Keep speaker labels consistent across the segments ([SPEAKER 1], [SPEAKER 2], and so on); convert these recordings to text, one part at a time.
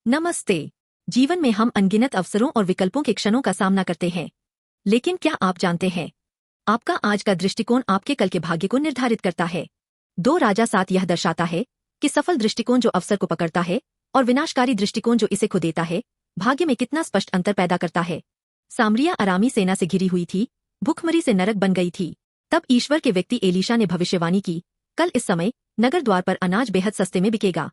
[SPEAKER 1] नमस्ते। जीवन में हम अनगिनत अवसरों और विकल्पों के क्षणों का सामना करते हैं। लेकिन क्या आप जानते हैं, आपका आज का दृष्टिकोण आपके कल के भाग्य को निर्धारित करता है। 2 राजा 7 यह दर्शाता है कि सफल दृष्टिकोण जो अवसर को पकड़ता है और विनाशकारी दृष्टिकोण जो इसे खो देता है, भाग्य में कितना स्पष्ट अंतर पैदा करता है। सामरिया अरामी सेना से घिरी हुई थी, भूखमरी से नरक बन गई थी। तब ईश्वर के व्यक्ति एलीशा ने भविष्यवाणी की, कल इस समय नगर द्वार पर अनाज बेहद सस्ते में बिकेगा।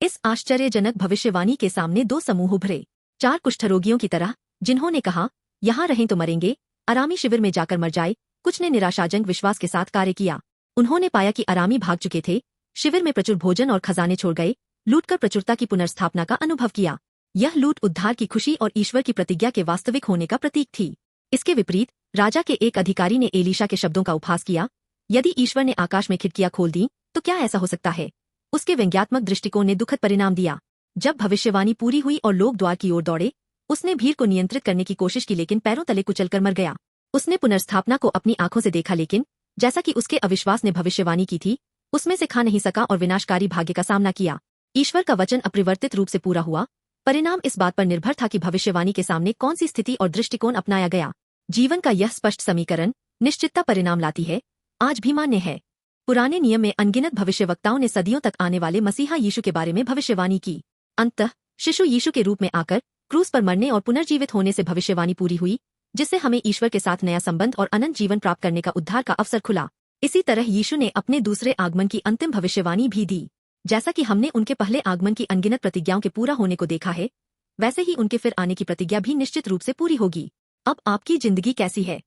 [SPEAKER 1] इस आश्चर्यजनक भविष्यवाणी के सामने 2 समूह उभरे। 4 कुष्ठरोगियों की तरह, जिन्होंने कहा यहाँ रहें तो मरेंगे, अरामी शिविर में जाकर मर जाए। कुछ ने निराशाजनक विश्वास के साथ कार्य किया। उन्होंने पाया कि अरामी भाग चुके थे, शिविर में प्रचुर भोजन और खजाने छोड़ गए, लूटकर प्रचुरता की पुनर्स्थापना का अनुभव किया। यह लूट उद्धार की खुशी और ईश्वर की प्रतिज्ञा के वास्तविक होने का प्रतीक थी। इसके विपरीत राजा के एक अधिकारी ने एलीशा के शब्दों का उपहास किया, यदि ईश्वर ने आकाश में खिड़कियां खोल दी तो क्या ऐसा हो सकता है। उसके व्यंग्यात्मक दृष्टिकोण ने दुखद परिणाम दिया। जब भविष्यवाणी पूरी हुई और लोग द्वार की ओर दौड़े, उसने भीड़ को नियंत्रित करने की कोशिश की, लेकिन पैरों तले कुचलकर मर गया। उसने पुनर्स्थापना को अपनी आंखों से देखा, लेकिन जैसा कि उसके अविश्वास ने भविष्यवाणी की थी, उसमें से खा नहीं सका और विनाशकारी भाग्य का सामना किया। ईश्वर का वचन अपरिवर्तित रूप से पूरा हुआ। परिणाम इस बात पर निर्भर था कि भविष्यवाणी के सामने कौन सी स्थिति और दृष्टिकोण अपनाया गया। जीवन का यह स्पष्ट समीकरण निश्चितता परिणाम लाती है, आज भी मान्य है। पुराने नियम में अनगिनत भविष्यवक्ताओं ने सदियों तक आने वाले मसीहा यीशु के बारे में भविष्यवाणी की। अंततः शिशु यीशु के रूप में आकर क्रूस पर मरने और पुनर्जीवित होने से भविष्यवाणी पूरी हुई, जिससे हमें ईश्वर के साथ नया संबंध और अनंत जीवन प्राप्त करने का उद्धार का अवसर खुला। इसी तरह यीशु ने अपने दूसरे आगमन की अंतिम भविष्यवाणी भी दी। जैसा कि हमने उनके पहले आगमन की अनगिनत प्रतिज्ञाओं के पूरा होने को देखा है, वैसे ही उनके फिर आने की प्रतिज्ञा भी निश्चित रूप से पूरी होगी। अब आपकी जिंदगी कैसी है?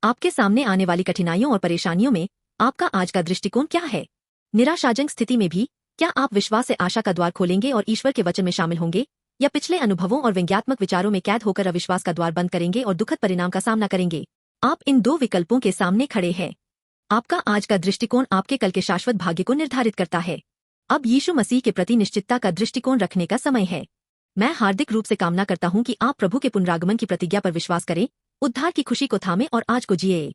[SPEAKER 1] आपके सामने आने वाली कठिनाइयों और परेशानियों में आपका आज का दृष्टिकोण क्या है? निराशाजनक स्थिति में भी क्या आप विश्वास से आशा का द्वार खोलेंगे और ईश्वर के वचन में शामिल होंगे, या पिछले अनुभवों और व्यंग्यात्मक विचारों में कैद होकर अविश्वास का द्वार बंद करेंगे और दुखद परिणाम का सामना करेंगे? आप इन 2 विकल्पों के सामने खड़े हैं। आपका आज का दृष्टिकोण आपके कल के शाश्वत भाग्य को निर्धारित करता है। अब यीशु मसीह के प्रति निश्चितता का दृष्टिकोण रखने का समय है। मैं हार्दिक रूप से कामना करता हूं कि आप प्रभु के पुनरागमन की प्रतिज्ञा पर विश्वास करें, उद्धार की खुशी को थामे और आज को जिए।